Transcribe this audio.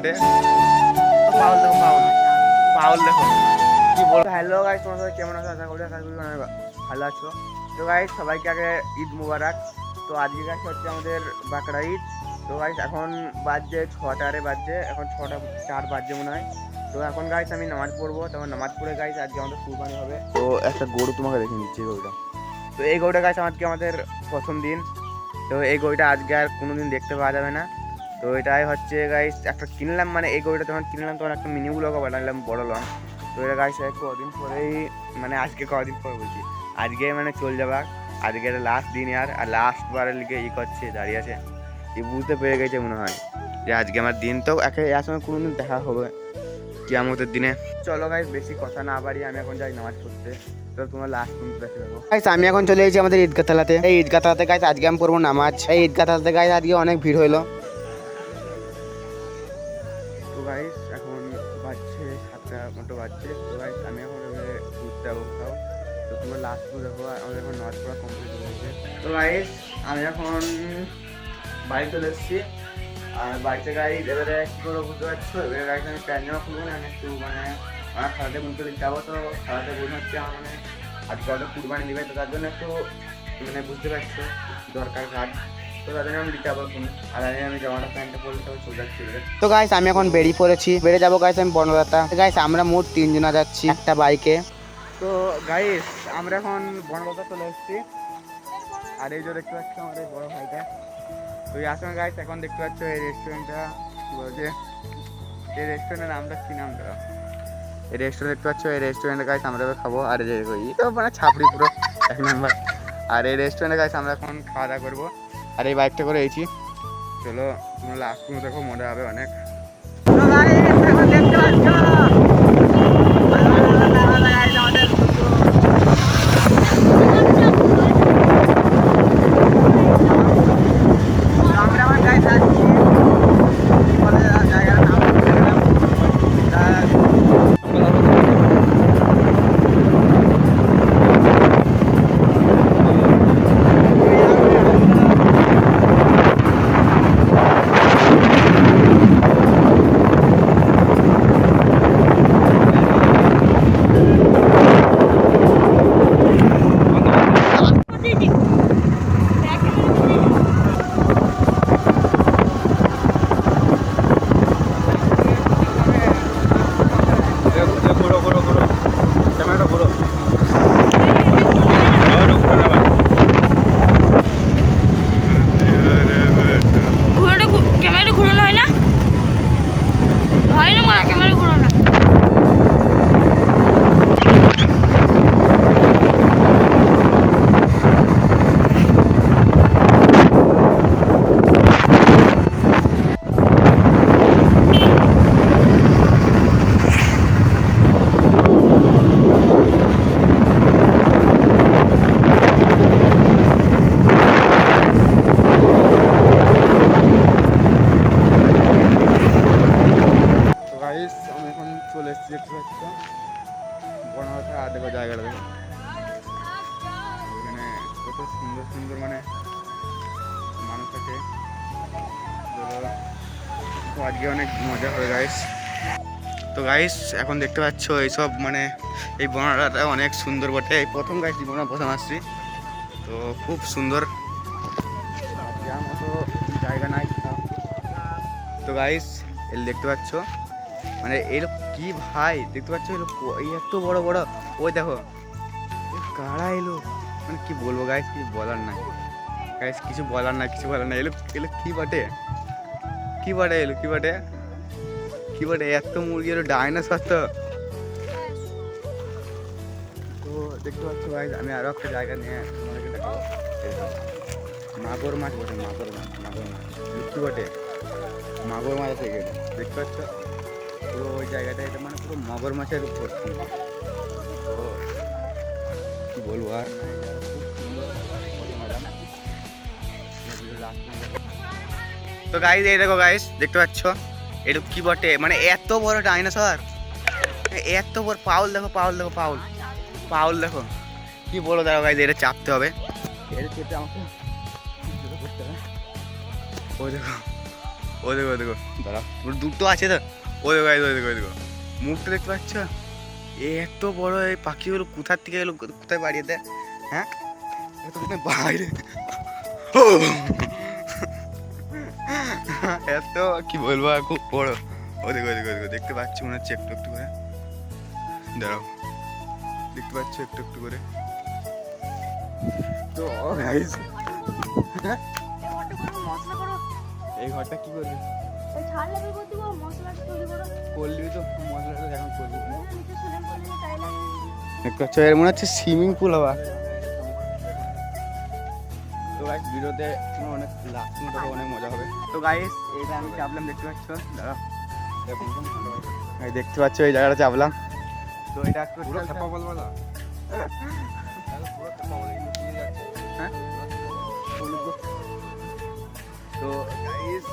বটে। পাউল দেখো, Paul Paul দেখো কি বল। হ্যালো গাইস, তোমার সবাই কেমন আছো? আশা করি ভালো আছো। তো গাইস সবাইকে আগে ঈদ মুবারক। তো আজকে গাইস হচ্ছে আমাদের বাকরা ঈদ। তো গাইস এখন বাজছে 6টারে বাজছে, এখন 6:04 বাজছে মনে হয়। তো এখন গাইস আমি নামাজ পড়বো, তখন নামাজ পড়ে গাইস আজকে আমাদের কুরবানি হবে। তো একটা গরু তোমাকে দেখে নিচ্ছি, গরুটা। তো এই গরুটা গাইস আজকে আমাদের প্রথম দিন। তো এই গরুটা আজকে আর কোনোদিন দেখতে পাওয়া যাবে না। তো এটাই হচ্ছে গাইস একটা কিনলাম, মানে এই গরুটা যখন কিনলাম তখন একটা মিনি ব্লগও বানালাম বড় লং। তো এটা গাইস কদিন পরেই, মানে আজকে কদিন পরে বলছি, আজকে মানে চল যাবা। আজকে এটা লাস্ট দিন আর লাস্ট বারের লিগে করছে, দাঁড়িয়ে আছে। বুঝতে পেরে গেছে মনে হয় যে আজকে আমার দিন। তো এর সঙ্গে কোনোদিন দেখা হবে কিয়ামতের দিনে। চলো গাইস বেশি কথা না বাড়িয়ে আমি এখন যাই নামাজ পড়তে। তো তোমার লাস্ট মিনিট দেখে দেবো গাইস। আমি এখন চলে এসেছি আমাদের ঈদগাহ তালাতে। এই ঈদগাহ তালাতে গাইস আজকে আমি পড়বো নামাজ। এই ঈদগাহ তালাতে গাইস আজকে অনেক ভিড় হইলো। তো গাইস এখন বাজছে 7টা মতো বাজছে। তো গাইস আমি এখন ঘুরতে যাবো কোথাও। তো তোমরা লাস্ট ভিউ দেখো। আমাদের এখন নামাজ পড়া কমপ্লিট হয়ে গেছে। তো গাইস আমি এখন বাড়ি চলে এসেছি। আর বাড়িতে গাইস এবারে কী করে বুঝতে পারছো, এবারে গাইস আমি প্যান্ট জামা খুলবো না, আমি একটু মানে আমার খালাতে বোন চলে যাবো। তো খালাতে বোন হচ্ছে আমার মানে আজকে হয়তো কুরবানি দিবে, তো তার জন্য একটু মানে বুঝতে পারছো দরকার কাজ। তো তার জন্য আমি দিতে যাবো এখন। আর আমি জামাটা প্যান্টটা পরে সবাই চলে যাচ্ছি। তো গাইস আমি এখন বেরিয়ে পড়েছি, বেরিয়ে যাবো গাইস আমি বনলতা। গাইস আমরা মোট 3 জনা যাচ্ছি একটা বাইকে। তো গাইস আমরা এখন বনলতা চলে এসেছি। আর এই যে দেখতে পাচ্ছ আমার এই বড় ভাইটা। তো এই আসলে গাইস এখন দেখতে পাচ্ছ এই রেস্টুরেন্টটা কি বলছে, এই রেস্টুরেন্টের নামটা কি নামটা, এই রেস্টুরেন্ট দেখতে পাচ্ছ, এই রেস্টুরেন্টে গাইস আমরা খাবো। আর এই তো মানে ছাপড়ি পুরো 1 নাম্বার। আর এই রেস্টুরেন্টে গাইস আমরা এখন খাওয়া দাওয়া করবো। আর এই বাইকটা করে এসেছি। চলো তোমরা লাস্ট পর্যন্ত দেখো, মজা হবে অনেক। দেখতে পাচ্ছ আমাদের চলে এসেছি, দেখতে পাচ্ছ বনলতা। আর দেখো জায়গাটা দেখো, এখানে কত সুন্দর সুন্দর মানে মানুষ আছে। তো আজকে অনেক মজা হবে গাইস। তো গাইস এখন দেখতে পাচ্ছ এইসব মানে এই বনলতাটা অনেক সুন্দর বটে। এই প্রথম গাইস জীবনে প্রথম আসছি, তো খুব সুন্দর মতো জায়গা নাই। তো গাইস এল দেখতে পাচ্ছ মানে এলো কি ভাই, দেখতে পাচ্ছ এলো এত বড় বড়। ওই দেখো কারা এলো, মানে কি বলবো গাইস, কিছু বলার নাই গাইস, কিছু বলার নাই, কিছু বলার নাই। এলো এলো কি বটে, কি বটে এলো, কি বটে, কি বটে এত মুরগি এলো, ডাইনোসর। তো দেখতে পাচ্ছ গাইস আমি আরো একটা জায়গা নিয়ে তোমাদেরকে দেখাবো। মাগুর মাছ বটে, মাগুর মাছ, মাগুর মাছ কি বটে, মাগুর মাছ আছে এখানে দেখতে পাচ্ছ। পুরো ওই জায়গাটা এটা মানে পুরো মগর মাছের উপর। তো কি বলবো আর, তো গাইস এই দেখো গাইস দেখতে পাচ্ছ এটা কি বটে, মানে এত বড় ডাইনোসর, এত বড়। পাউল দেখো, পাউল দেখো, পাউল পাউল দেখো কি বলো। দেখো গাইস এটা চাপতে হবে, এটা চেপে আমাকে ওই দেখো ও দেখো ও দেখো দাঁড়া, ওর দুটো আছে তো। ও দেখো গাইস, ও দেখো ও দেখো মুখটা দেখতে পাচ্ছ? এত বড় এই পাখিগুলো কোথার থেকে এলো, কোথায় বাড়িয়ে দেয়? হ্যাঁ, এত বাইরে ও এত কি বলবো আর, খুব বড়। ও দেখো ও দেখো ও দেখো, দেখতে পাচ্ছি মনে হচ্ছে একটু একটু করে। দাঁড়াও, দেখতে পাচ্ছ একটু একটু করে। তো গাইস এই ঘরটা কি করবি? করবি তো, মশলাটা এখন করবি। দেখতে পাচ্ছ এর মনে হচ্ছে সুইমিং পুল হওয়া। তো গাইস ভিডিওতে অনেক লাস্টিং দেখো, অনেক মজা হবে। তো গাইস এইটা আমি চাপলাম, দেখতে পাচ্ছ? দাঁড়াও, দেখতে পাচ্ছ এই জায়গাটা চাপলাম। তো এটা একটু পুরো ছাপা বলবো না, হ্যাঁ। তো গাইস